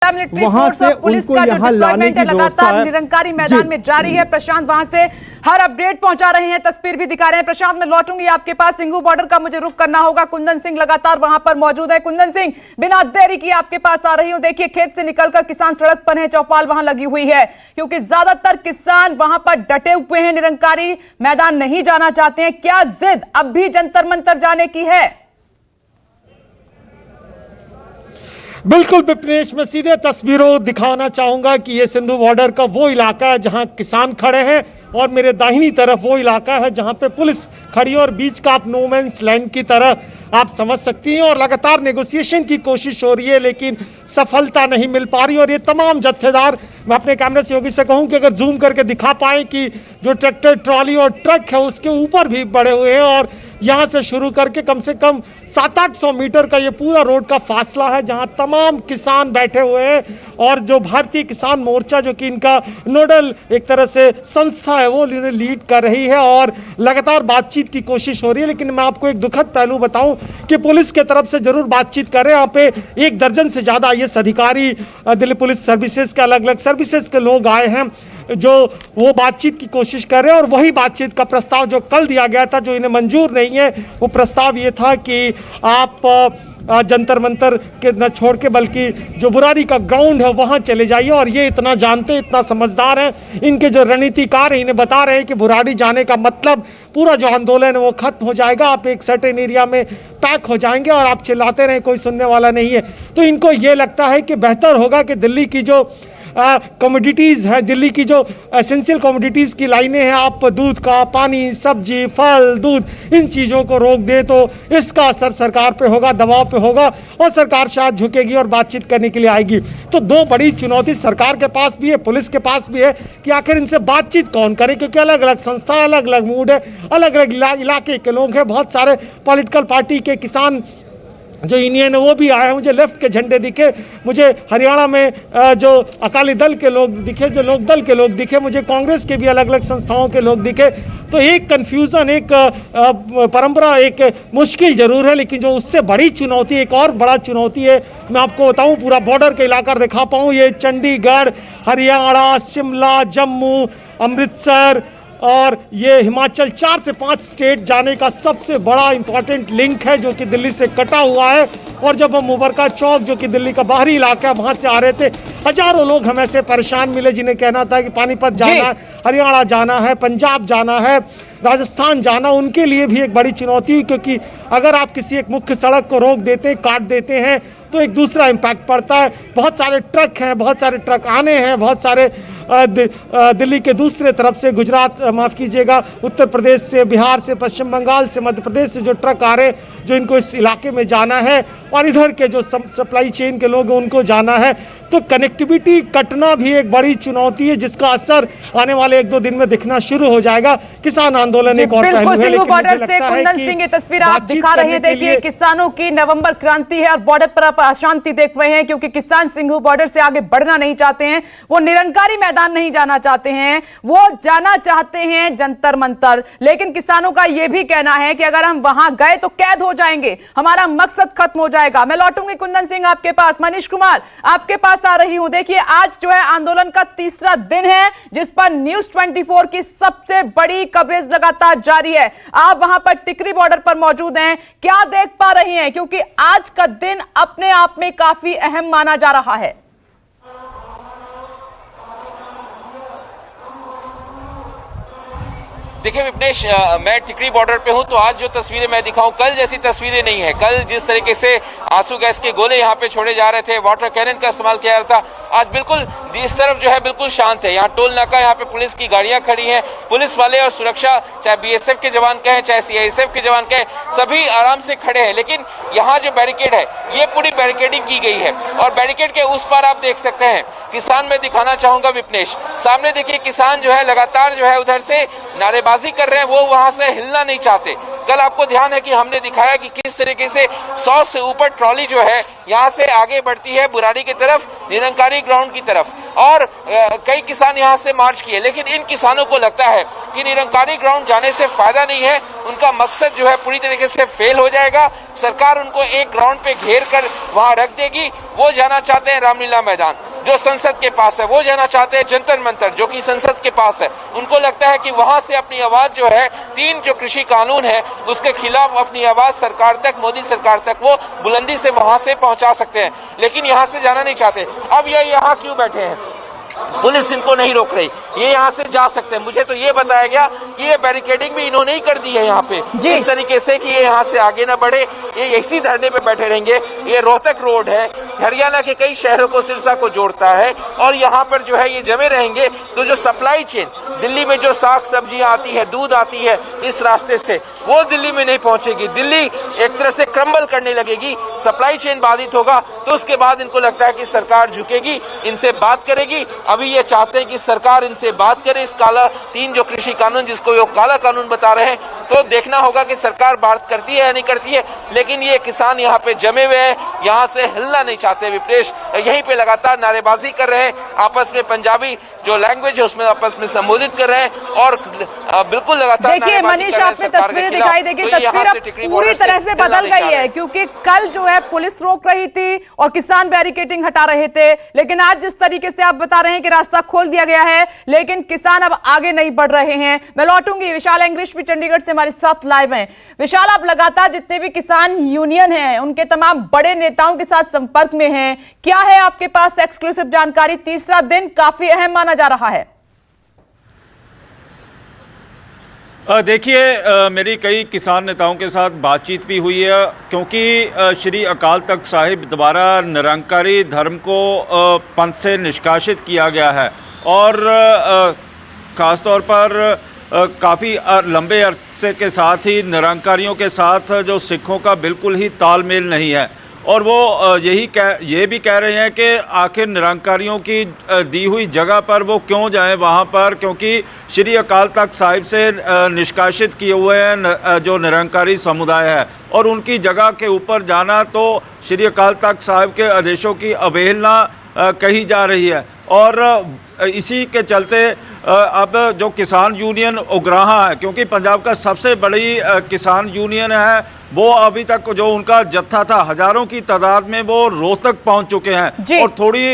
Military force और police का जो डिप्लॉयमेंट है लगातार निरंकारी मैदान में जारी है। प्रशांत वहां से हर अपडेट पहुंचा रहे हैं, तस्वीर भी दिखा रहे हैं। प्रशांत, मैं लौटूंगी आपके पास। सिंघू बॉर्डर का मुझे रुख करना होगा। कुंदन सिंह लगातार वहां पर मौजूद है। कुंदन सिंह, बिना देरी किए आपके पास आ रही हूं। देखिए, खेत से निकलकर किसान सड़क पर है, चौपाल वहां लगी हुई है क्योंकि ज्यादातर किसान वहां पर डटे हुए हैं, निरंकारी मैदान नहीं जाना चाहते हैं। क्या जिद अब भी जंतर मंतर जाने की है? बिल्कुल विपनेश, मैं सीधे तस्वीरों दिखाना चाहूंगा कि ये सिंधु बॉर्डर का वो इलाका है जहां किसान खड़े हैं और मेरे दाहिनी तरफ वो इलाका है जहां पे पुलिस खड़ी है और बीच का आप नो मैंस लैंड की तरह आप समझ सकती हैं। और लगातार नेगोशिएशन की कोशिश हो रही है लेकिन सफलता नहीं मिल पा रही। और ये तमाम जत्थेदार, मैं अपने कैमरे सहयोगी से कहूं कि अगर जूम करके दिखा पाए कि जो ट्रैक्टर, ट्रॉली और ट्रक है उसके ऊपर भी बड़े हुए हैं और यहाँ से शुरू करके कम से कम 700-800 मीटर का ये पूरा रोड का फासला है जहाँ तमाम किसान बैठे हुए हैं। और जो भारतीय किसान मोर्चा, जो कि इनका नोडल एक तरह से संस्था है, वो इन्हें लीड कर रही है और लगातार बातचीत की कोशिश हो रही है। लेकिन मैं आपको एक दुखद पहलू बताऊं कि पुलिस के तरफ से जरूर बातचीत कर रहे हैं। यहाँ पे 1 दर्जन से ज़्यादा IAS अधिकारी, दिल्ली पुलिस सर्विसेज के अलग अलग सर्विसेज के लोग आए हैं जो वो बातचीत की कोशिश कर रहे हैं। और वही बातचीत का प्रस्ताव जो कल दिया गया था, जो इन्हें मंजूर नहीं है, वो प्रस्ताव ये था कि आप जंतर मंतर के न छोड़ के बल्कि जो बुरारी का ग्राउंड है वहाँ चले जाइए। और ये इतना जानते, इतना समझदार हैं, इनके जो रणनीतिकार हैं इन्हें बता रहे हैं कि बुरारी जाने का मतलब पूरा जो आंदोलन है वो खत्म हो जाएगा, आप एक सर्टेन एरिया में पैक हो जाएंगे और आप चिल्लाते रहें, कोई सुनने वाला नहीं है। तो इनको ये लगता है कि बेहतर होगा कि दिल्ली की जो कमोडिटीज़ हैं, दिल्ली की जो एसेंशियल कमोडिटीज़ की लाइनें हैं, आप दूध का, पानी, सब्जी, फल, दूध, इन चीज़ों को रोक दे तो इसका असर सरकार पे होगा, दबाव पे होगा और सरकार शायद झुकेगी और बातचीत करने के लिए आएगी। तो 2 बड़ी चुनौती सरकार के पास भी है, पुलिस के पास भी है कि आखिर इनसे बातचीत कौन करे, क्योंकि अलग अलग संस्था, अलग अलग मूड है, अलग अलग इलाके के लोग हैं। बहुत सारे पॉलिटिकल पार्टी के किसान जो यूनियन है वो भी आए हैं। मुझे लेफ्ट के झंडे दिखे, मुझे हरियाणा में जो अकाली दल के लोग दिखे, जो लोक दल के लोग दिखे, मुझे कांग्रेस के भी अलग अलग संस्थाओं के लोग दिखे। तो एक कन्फ्यूज़न, एक परंपरा, एक मुश्किल जरूर है, लेकिन जो उससे बड़ी चुनौती, एक और बड़ा चुनौती है, मैं आपको बताऊं, पूरा बॉर्डर का इलाका दिखा पाऊँ, ये चंडीगढ़, हरियाणा, शिमला, जम्मू, अमृतसर और ये हिमाचल, 4 से 5 स्टेट जाने का सबसे बड़ा इंपॉर्टेंट लिंक है जो कि दिल्ली से कटा हुआ है। और जब हम मुबरका चौक, जो कि दिल्ली का बाहरी इलाका है, वहाँ से आ रहे थे, हजारों लोग हमें से परेशान मिले जिन्हें कहना था कि पानीपत जाना है, हरियाणा जाना है, पंजाब जाना है, राजस्थान जाना। उनके लिए भी एक बड़ी चुनौती, क्योंकि अगर आप किसी एक मुख्य सड़क को रोक देते हैं, काट देते हैं, तो एक दूसरा इम्पैक्ट पड़ता है। बहुत सारे ट्रक हैं, बहुत सारे ट्रक आने हैं, बहुत सारे दिल्ली के दूसरे तरफ से, गुजरात, माफ़ कीजिएगा, उत्तर प्रदेश से, बिहार से, पश्चिम बंगाल से, मध्य प्रदेश से जो ट्रक आ रहे हैं जो इनको इस इलाके में जाना है, और इधर के जो सप्लाई चेन के लोग हैं उनको जाना है। तो कनेक्टिविटी कटना भी एक बड़ी चुनौती है जिसका असर आने वाले 1-2 दिन में दिखना शुरू हो जाएगा। किसान आंदोलन एक और पहलू है। सिंधु बॉर्डर से कुंदन सिंह, ये तस्वीर आप दिखा रहे हैं, देखिए किसानों की नवंबर क्रांति है और बॉर्डर पर आप अशांति देख रहे हैं क्योंकि किसान सिंधु बॉर्डर से आगे बढ़ना नहीं चाहते हैं, वो निरंकारी मैदान नहीं जाना चाहते हैं, वो जाना चाहते हैं जंतर मंतर। लेकिन किसानों का यह भी कहना है कि अगर हम वहां गए तो कैद हो जाएंगे, हमारा मकसद खत्म हो जाएगा। मैं लौटूंगी कुंदन सिंह आपके पास। मनीष कुमार, आपके पास आ रही हूं। देखिए, आज जो है आंदोलन का 3रा दिन है जिस पर न्यूज़ 24 की सबसे बड़ी कवरेज लगातार जारी है। आप वहां पर टिकरी बॉर्डर पर मौजूद हैं, क्या देख पा रही हैं, क्योंकि आज का दिन अपने आप में काफी अहम माना जा रहा है। देखिए विपनेश, मैं टिकरी बॉर्डर पे हूं तो आज जो तस्वीरें मैं दिखाऊं, कल जैसी तस्वीरें नहीं है। कल जिस तरीके से आंसू गैस के गोले यहां पे छोड़े जा रहे थे, वाटर कैनन का इस्तेमाल किया जा रहा था, आज बिल्कुल इस तरफ जो है बिल्कुल शांत है। यहाँ टोल नाका, यहाँ पे पुलिस की गाड़ियां खड़ी हैं, पुलिस वाले और सुरक्षा, चाहे BSF के जवान कहें, चाहे CISF के जवान कहें, सभी आराम से खड़े हैं। लेकिन यहाँ जो बैरिकेड है, ये पूरी बैरिकेडिंग की गई है और बैरिकेड के उस पार आप देख सकते हैं किसान। मैं दिखाना चाहूंगा विपनेश, सामने देखिए किसान जो है लगातार जो है उधर से नारेबाजी नारेबाजी कर रहे हैं वो वहां से हिलना नहीं चाहते। कल आपको ध्यान है कि हमने दिखाया कि किस तरीके से 100 से ऊपर ट्रॉली जो है यहां से आगे बढ़ती है बुराड़ी की तरफ, निरंकारी ग्राउंड की तरफ, और कई किसान यहां से मार्च किए। लेकिन इन किसानों को लगता है कि निरंकारी ग्राउंड जाने से फायदा नहीं है, उनका मकसद जो है पूरी तरीके से फेल हो जाएगा, सरकार उनको एक ग्राउंड पे घेर कर वहां रख देगी। वो जाना चाहते हैं रामलीला मैदान जो संसद के पास है, वो जाना चाहते हैं जंतर मंतर जो कि संसद के पास है। उनको लगता है कि वहां से अपनी आवाज जो है 3 जो कृषि कानून है उसके खिलाफ अपनी आवाज सरकार तक, मोदी सरकार तक वो बुलंदी से वहां से पहुंचा सकते हैं, लेकिन यहां से जाना नहीं चाहते। अब ये यहां क्यों बैठे हैं? पुलिस इनको नहीं रोक रही, ये यहाँ से जा सकते हैं। मुझे तो ये बताया गया कि ये बैरिकेडिंग भी इन्होंने ही कर दी है यहाँ पे, इस तरीके से कि ये यहाँ से आगे ना बढ़े, ये इसी धरने पे बैठे रहेंगे। ये रोहतक रोड है, हरियाणा के कई शहरों को, सिरसा को जोड़ता है, और यहाँ पर जो है ये जमे रहेंगे। तो जो सप्लाई चेन दिल्ली में जो साग सब्जियां आती है, दूध आती है इस रास्ते से, वो दिल्ली में नहीं पहुंचेगी। दिल्ली एक तरह से क्रम्बल करने लगेगी, सप्लाई चेन बाधित होगा। तो उसके बाद इनको लगता है कि सरकार झुकेगी, इनसे बात करेगी। अभी ये चाहते हैं कि सरकार इनसे बात करे इस काला 3 जो कृषि कानून जिसको वो काला कानून बता रहे हैं। तो देखना होगा कि सरकार बात करती है या नहीं करती है। लेकिन ये किसान यहाँ पे जमे हुए हैं, यहाँ से हिलना नहीं चाहते। विप्रेश यहीं पे लगातार नारेबाजी कर रहे हैं, आपस में पंजाबी जो लैंग्वेज है उसमें आपस में संबोधित कर रहे हैं, और बिल्कुल लगातार देखिए मनीष, आपने तस्वीरें दिखाई देगी, तस्वीर पूरी तरह से बदल गई है, क्योंकि कल जो है पुलिस रोक रही थी और किसान बैरिकेडिंग हटा रहे थे। लेकिन आज जिस तरीके से आप बता रहे हैं कि रास्ता खोल दिया गया है, लेकिन किसान अब आगे नहीं बढ़ रहे हैं। मैं लौटूंगी, विशाल एंग्रिश भी चंडीगढ़ से हमारे साथ लाइव हैं। विशाल, आप लगातार जितने भी किसान यूनियन हैं उनके तमाम बड़े नेताओं के साथ संपर्क में हैं, क्या है आपके पास एक्सक्लूसिव जानकारी? तीसरा दिन काफी अहम माना जा रहा है। देखिए, मेरी कई किसान नेताओं के साथ बातचीत भी हुई है, क्योंकि श्री अकाल तख्त साहिब द्वारा निरंकारी धर्म को पंथ से निष्कासित किया गया है, और ख़ास तौर पर काफ़ी लंबे अरसे के साथ ही निरंकारियों के साथ जो सिखों का बिल्कुल ही तालमेल नहीं है। और वो ये भी कह रहे हैं कि आखिर निरंकारियों की दी हुई जगह पर वो क्यों जाएं वहाँ पर, क्योंकि श्री अकाल तख्त साहिब से निष्कासित किए हुए हैं जो निरंकारी समुदाय है, और उनकी जगह के ऊपर जाना तो श्री अकाल तख्त साहिब के आदेशों की अवहेलना कही जा रही है। और इसी के चलते अब जो किसान यूनियन उगराहा है, क्योंकि पंजाब का सबसे बड़ी किसान यूनियन है, वो अभी तक जो उनका जत्था था हजारों की तादाद में वो रोहतक पहुंच चुके हैं, और थोड़ी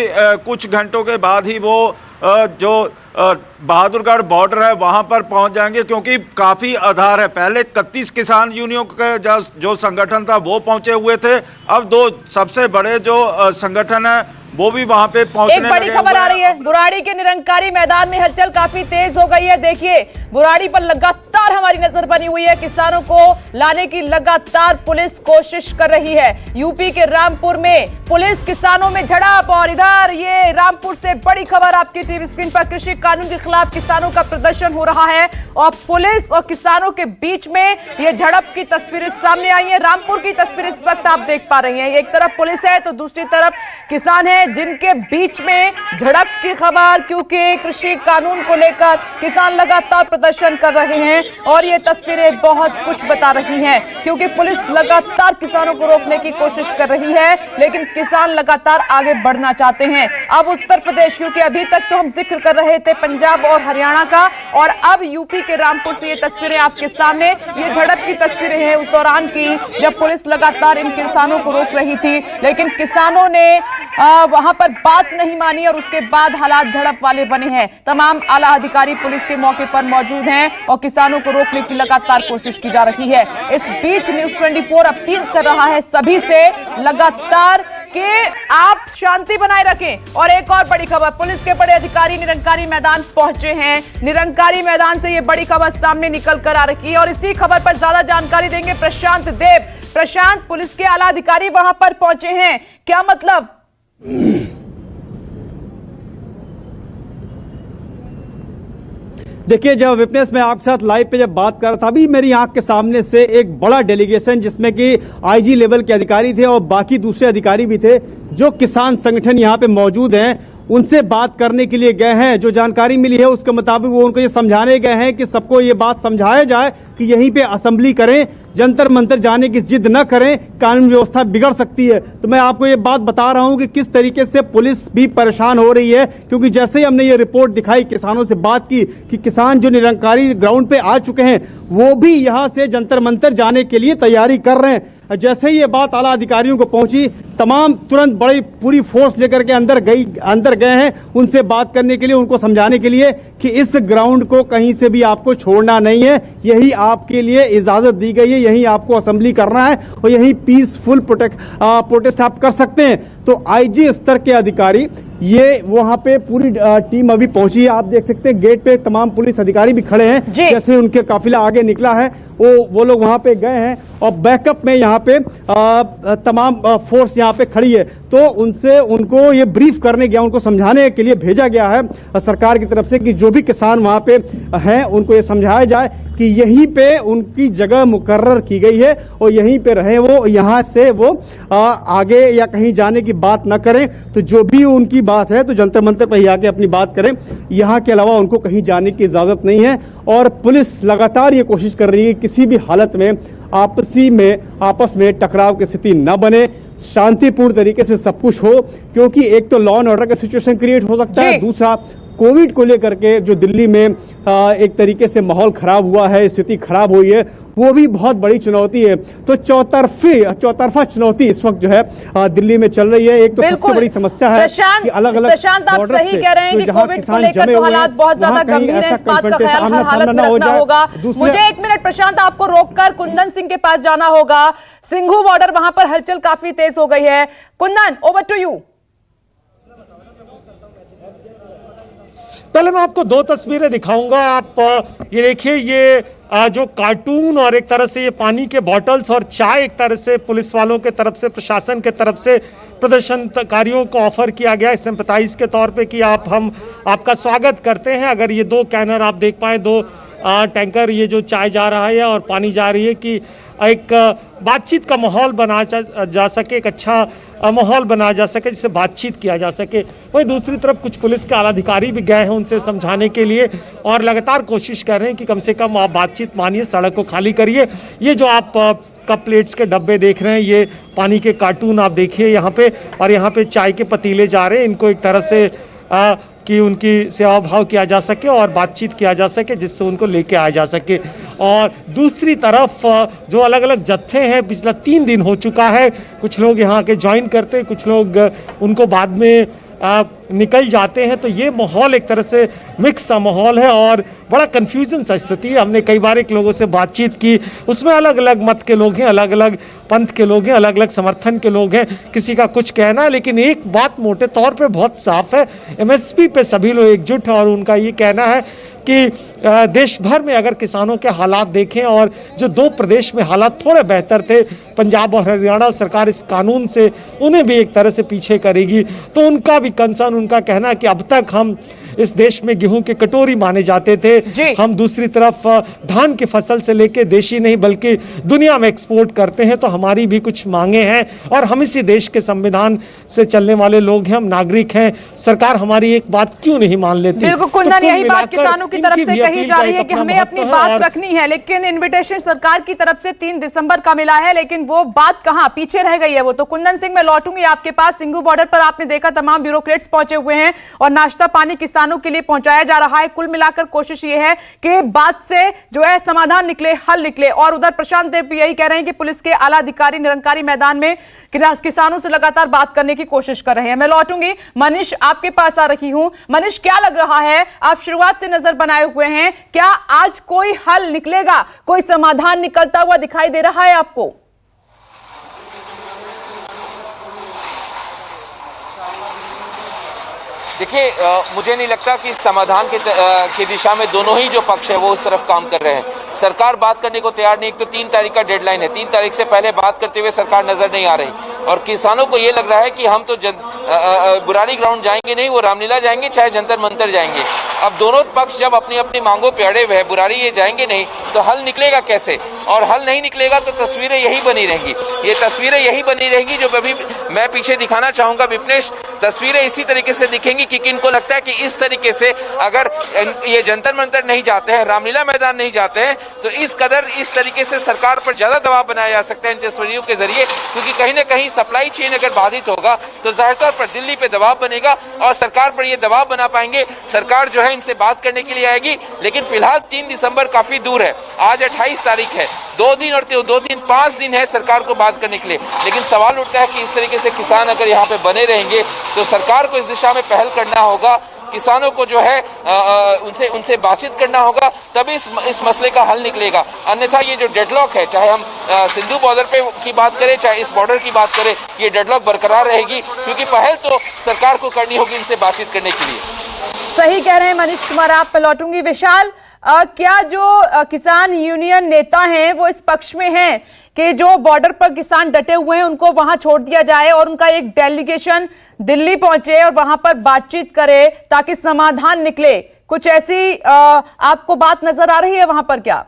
कुछ घंटों के बाद ही वो जो बहादुरगढ़ बॉर्डर है वहां पर पहुंच जाएंगे, क्योंकि काफ़ी आधार है। पहले 31 किसान यूनियनों का जो संगठन था वो पहुंचे हुए थे, अब 2 सबसे बड़े जो संगठन है वो भी वहां पे पहुंचने लगे। एक बड़ी खबर आ रही है, बुराड़ी के निरंकारी मैदान में हलचल काफी तेज हो गई है। देखिए, बुराड़ी पर लगातार हमारी नजर बनी हुई है, किसानों को लाने की लगातार पुलिस कोशिश कर रही है। यूपी के रामपुर में पुलिस किसानों में झड़प, और इधर ये रामपुर से बड़ी खबर आपकी टीवी स्क्रीन पर, कृषि कानून के खिलाफ किसानों का प्रदर्शन हो रहा है और पुलिस और किसानों के बीच में ये झड़प की तस्वीरें सामने आई है। रामपुर की तस्वीर इस वक्त आप देख पा रहे हैं, एक तरफ पुलिस है तो दूसरी तरफ किसान है, जिनके बीच में झड़प की खबर, क्योंकि कृषि कानून को लेकर किसान लगातार प्रदर्शन कर रहे हैं। और ये तस्वीरें बहुत कुछ बता रही हैं, क्योंकि पुलिस लगातार किसानों को रोकने की कोशिश कर रही है, लेकिन किसान लगातार आगे बढ़ना चाहते हैं। अब उत्तर प्रदेश, क्योंकि अभी तक तो हम जिक्र कर रहे थे पंजाब और हरियाणा का, और अब यूपी के रामपुर से ये तस्वीरें आपके सामने, ये झड़प की तस्वीरें हैं उस दौरान की जब पुलिस लगातार इन किसानों को रोक रही थी, लेकिन किसानों ने वहां पर बात नहीं मानी और उसके बाद हालात झड़प वाले बने हैं। तमाम आला अधिकारी पुलिस के मौके पर मौजूद हैं और किसानों को रोकने की लगातार कोशिश की जा रही है। इस बीच न्यूज़ 24 अपील कर रहा है सभी से लगातार कि आप शांति बनाए रखें। और एक और बड़ी खबर, पुलिस के बड़े अधिकारी निरंकारी मैदान पहुंचे हैं। निरंकारी मैदान से ये बड़ी खबर सामने निकल कर आ रही है और इसी खबर पर ज्यादा जानकारी देंगे प्रशांत देव। प्रशांत, पुलिस के आला अधिकारी वहां पर पहुंचे हैं, क्या मतलब? देखिए, जब विपनेस में आपके साथ लाइव पे जब बात कर रहा था, अभी मेरी आंख के सामने से एक बड़ा डेलीगेशन जिसमें कि आईजी लेवल के अधिकारी थे और बाकी दूसरे अधिकारी भी थे जो किसान संगठन यहाँ पे मौजूद हैं, उनसे बात करने के लिए गए हैं। जो जानकारी मिली है उसके मुताबिक वो उनको ये समझाने गए हैं कि सबको ये बात समझाया जाए कि यहीं पे असेंबली करें, जंतर मंतर जाने की जिद न करें, कानून व्यवस्था बिगड़ सकती है। तो मैं आपको ये बात बता रहा हूं कि किस तरीके से पुलिस भी परेशान हो रही है, क्योंकि जैसे ही हमने ये रिपोर्ट दिखाई, किसानों से बात की कि किसान जो निरंकारी ग्राउंड पे आ चुके हैं वो भी यहां से जंतर मंतर जाने के लिए तैयारी कर रहे हैं। जैसे ही ये बात आला अधिकारियों को पहुंची, तमाम तुरंत बड़ी पूरी फोर्स लेकर के अंदर गए हैं उनसे बात करने के लिए, उनको समझाने के लिए कि इस ग्राउंड को कहीं से भी आपको छोड़ना नहीं है, यही आपके लिए इजाजत दी गई है, यही आपको असेंबली करना है और यही पीसफुल प्रोटेस्ट आप कर सकते हैं। तो आईजी स्तर के अधिकारी ये वहां पे पूरी टीम अभी पहुंची है। आप देख सकते हैं गेट पे तमाम पुलिस अधिकारी भी खड़े हैं। जैसे उनके काफिला आगे निकला है वो लोग वहां पे गए हैं और बैकअप में यहाँ पे तमाम फोर्स यहाँ पे खड़ी है। तो उनको ये ब्रीफ करने गया, उनको समझाने के लिए भेजा गया है सरकार की तरफ से कि जो भी किसान वहां पे हैं उनको ये समझाया जाए कि यहीं पे उनकी जगह मुकर्रर की गई है और यहीं पे रहे, वो यहाँ से वो आगे या कहीं जाने की बात न करें। तो जो भी उनकी बात है तो जंतर मंतर पर ही आके अपनी बात करें, यहाँ के अलावा उनको कहीं जाने की इजाजत नहीं है। और पुलिस लगातार ये कोशिश कर रही है किसी भी हालत में आपस में टकराव की स्थिति न बने, शांतिपूर्ण तरीके से सब कुछ हो, क्योंकि एक तो लॉ एंड ऑर्डर का सिचुएशन क्रिएट हो सकता है, दूसरा कोविड को लेकर के जो दिल्ली में एक तरीके से माहौल खराब हुआ है, स्थिति खराब हुई है, वो भी बहुत बड़ी चुनौती है। तो चौतरफा चुनौती इस वक्त जो है दिल्ली में चल रही है। एक तो सबसे बड़ी समस्या है कि अलग-अलग प्रशांत, आप सही कह रहे हैं कि कोविड को लेकर तो हालात बहुत ज्यादा गंभीर है, इस बात का ख्याल हर हालत में रखना होगा। मुझे एक मिनट प्रशांत आपको रोककर कुंदन सिंह के पास जाना होगा। सिंघू बॉर्डर, वहां पर हलचल काफी तेज हो गई है। Kundan, over to you. पहले मैं आपको दो तस्वीरें दिखाऊंगा। आप ये देखिए, ये जो कार्टून और एक तरह से ये पानी के बॉटल्स और चाय एक तरह से पुलिस वालों के तरफ से, प्रशासन के तरफ से प्रदर्शनकारियों को ऑफर किया गया है सिंपैथाइज के तौर पे कि हम आपका स्वागत करते हैं। अगर ये दो कैनर आप देख पाए, दो टैंकर, ये जो चाय जा रहा है और पानी जा रही है, कि एक बातचीत का माहौल बना जा सके, एक अच्छा माहौल बनाया जा सके जिससे बातचीत किया जा सके। वहीं दूसरी तरफ कुछ पुलिस के आला अधिकारी भी गए हैं उनसे समझाने के लिए और लगातार कोशिश कर रहे हैं कि कम से कम आप बातचीत मानिए, सड़क को खाली करिए। ये जो आप कप प्लेट्स के डब्बे देख रहे हैं, ये पानी के कार्टून आप देखिए यहाँ पे, और यहाँ पे चाय के पतीले जा रहे हैं। इनको एक तरह से कि उनकी सेवा भाव किया जा सके और बातचीत किया जा सके जिससे उनको लेके आया जा सके। और दूसरी तरफ जो अलग अलग जत्थे हैं, पिछला 3 दिन हो चुका है, कुछ लोग यहाँ के ज्वाइन करते हैं, कुछ लोग उनको बाद में निकल जाते हैं। तो ये माहौल एक तरह से मिक्स सा माहौल है और बड़ा कन्फ्यूजन सा स्थिति है। हमने कई बार एक लोगों से बातचीत की, उसमें अलग अलग मत के लोग हैं, अलग अलग पंथ के लोग हैं, अलग अलग समर्थन के लोग हैं, किसी का कुछ कहना है। लेकिन एक बात मोटे तौर पे बहुत साफ है, एमएसपी पे सभी लोग एकजुट हैं और उनका ये कहना है कि देश भर में अगर किसानों के हालात देखें और जो 2 प्रदेश में हालात थोड़े बेहतर थे, पंजाब और हरियाणा, सरकार इस कानून से उन्हें भी एक तरह से पीछे करेगी। तो उनका भी कंसर्न, उनका कहना है कि अब तक हम इस देश में गेहूं के कटोरी माने जाते थे, हम दूसरी तरफ धान की फसल से लेके देशी नहीं बल्कि दुनिया में एक्सपोर्ट करते हैं, तो हमारी भी कुछ मांगे हैं और हम इसी देश के संविधान से चलने वाले लोग हैं, हम नागरिक हैं, सरकार हमारी एक बात क्यों नहीं मान लेती। बिल्कुल कुंदन, यही बात किसानों की तरफ से कही जा रही है कि हमें अपनी बात रखनी है, लेकिन इन्विटेशन सरकार की तरफ से 3 दिसंबर का मिला है, लेकिन वो बात कहां पीछे रह गई है वो। तो कुंदन सिंह, मैं लौटूंगी आपके पास। सिंघू बॉर्डर पर आपने देखा तमाम ब्यूरोक्रेट्स पहुंचे हुए हैं और नाश्ता पानी किसानों के लिए पहुंचाया जा रहा है। कुल मिलाकर कोशिश यह है कि बात से जो है समाधान निकले, हल निकले। और उधर प्रशांत देव यही कह रहे हैं कि पुलिस के आला अधिकारी निरंकारी मैदान में किसानों से लगातार बात करने की कोशिश कर रहे हैं। मैं लौटूंगी, मनीष आपके पास आ रही हूं। मनीष, क्या लग रहा है, आप शुरुआत से नजर बनाए हुए हैं, क्या आज कोई हल निकलेगा, कोई समाधान निकलता हुआ दिखाई दे रहा है आपको? देखिए, मुझे नहीं लगता कि समाधान की दिशा में दोनों ही जो पक्ष है वो उस तरफ काम कर रहे हैं। सरकार बात करने को तैयार नहीं। एक तो 3 तारीख का डेडलाइन है, 3 तारीख से पहले बात करते हुए सरकार नजर नहीं आ रही और किसानों को ये लग रहा है कि हम तो बुरानी ग्राउंड जाएंगे नहीं, वो रामलीला जाएंगे चाहे जंतर मंतर जाएंगे। अब दोनों पक्ष जब अपनी अपनी मांगों पे अड़े हुए बुरारी ये जाएंगे नहीं तो हल निकलेगा कैसे? और हल नहीं निकलेगा तो तस्वीरें यही बनी रहेंगी। ये तस्वीरें यही बनी रहेंगी जो अभी मैं पीछे दिखाना चाहूंगा विपनेश। तस्वीरें इसी तरीके से दिखेंगी क्योंकि इनको लगता है कि इस तरीके से अगर ये जंतर मंतर नहीं जाते हैं, रामलीला मैदान नहीं जाते हैं, तो इस तरीके से सरकार पर ज्यादा दबाव बनाया जा सकता है इन तस्वीरों के जरिए, क्योंकि कहीं ना कहीं सप्लाई चेन अगर बाधित होगा तो जाहिर तौर पर दिल्ली पे दबाव बनेगा और सरकार पर ये दबाव बना पाएंगे। सरकार जो है इनसे बात करने के लिए आएगी, लेकिन फिलहाल 3 दिसंबर काफी दूर है। आज 28 तारीख है, 2 दिन और 2 दिन 5 दिन है सरकार को बात करने के लिए। लेकिन सवाल उठता है कि इस तरीके से किसान अगर यहाँ पे बने रहेंगे तो सरकार को इस दिशा में पहल करना होगा, किसानों को जो है उनसे बातचीत करना होगा, तभी इस मसले का हल निकलेगा। अन्यथा ये जो डेडलॉक है, चाहे हम सिंधु बॉर्डर पे की बात करें चाहे इस बॉर्डर की बात करें, ये डेडलॉक बरकरार रहेगी, क्योंकि पहल तो सरकार को करनी होगी इनसे बातचीत करने के लिए। सही कह रहे हैं मनीष कुमार, आप पे लौटूंगी। विशाल, क्या जो किसान यूनियन नेता हैं वो इस पक्ष में हैं कि जो बॉर्डर पर किसान डटे हुए हैं उनको वहां छोड़ दिया जाए और उनका एक डेलीगेशन दिल्ली पहुंचे और वहां पर बातचीत करे ताकि समाधान निकले? कुछ ऐसी आपको बात नजर आ रही है वहां पर क्या?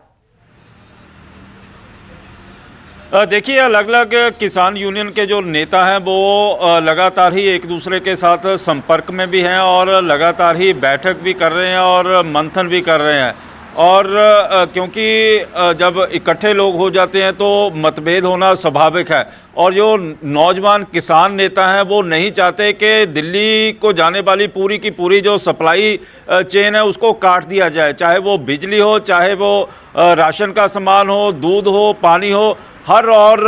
देखिए, अलग अलग किसान यूनियन के जो नेता हैं वो लगातार ही एक दूसरे के साथ संपर्क में भी हैं और लगातार ही बैठक भी कर रहे हैं और मंथन भी कर रहे हैं। और क्योंकि जब इकट्ठे लोग हो जाते हैं तो मतभेद होना स्वाभाविक है, और जो नौजवान किसान नेता हैं वो नहीं चाहते कि दिल्ली को जाने वाली पूरी की पूरी जो सप्लाई चेन है उसको काट दिया जाए, चाहे वो बिजली हो, चाहे वो राशन का सामान हो, दूध हो, पानी हो, हर और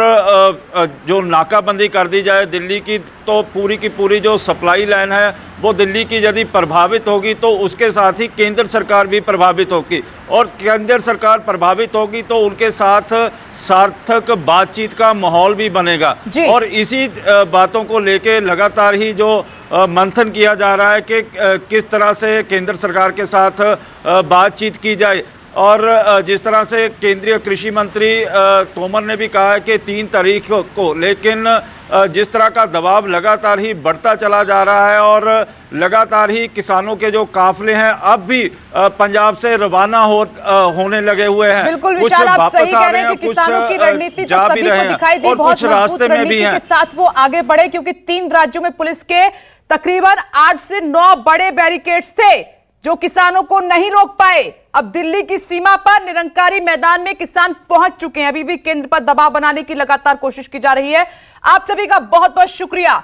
जो नाकाबंदी कर दी जाए दिल्ली की, तो पूरी की पूरी जो सप्लाई लाइन है वो दिल्ली की यदि प्रभावित होगी तो उसके साथ ही केंद्र सरकार भी प्रभावित होगी, और केंद्र सरकार प्रभावित होगी तो उनके साथ सार्थक बातचीत का माहौल भी बनेगा। और इसी बातों को लेके लगातार ही जो मंथन किया जा रहा है कि किस तरह से केंद्र सरकार के साथ बातचीत की जाए। और जिस तरह से केंद्रीय कृषि मंत्री तोमर ने भी कहा है कि 3 तारीख को, लेकिन जिस तरह का दबाव लगातार ही बढ़ता चला जा रहा है और लगातार ही किसानों के जो काफिले हैं अब भी पंजाब से रवाना होने लगे हुए हैं। बिल्कुल विशाल, आप सही कह रहे हैं कि किसानों की रणनीति तो सभी को दिखाई दी, बहुत रास्ते में भी हैं के साथ वो आगे बढ़े, क्योंकि 3 राज्यों में पुलिस के तकरीबन 8 से 9 बड़े बैरिकेड्स थे जो किसानों को नहीं रोक पाए। अब दिल्ली की सीमा पर निरंकारी मैदान में किसान पहुंच चुके हैं। अभी भी केंद्र पर दबाव बनाने की लगातार कोशिश की जा रही है। आप सभी का बहुत बहुत शुक्रिया।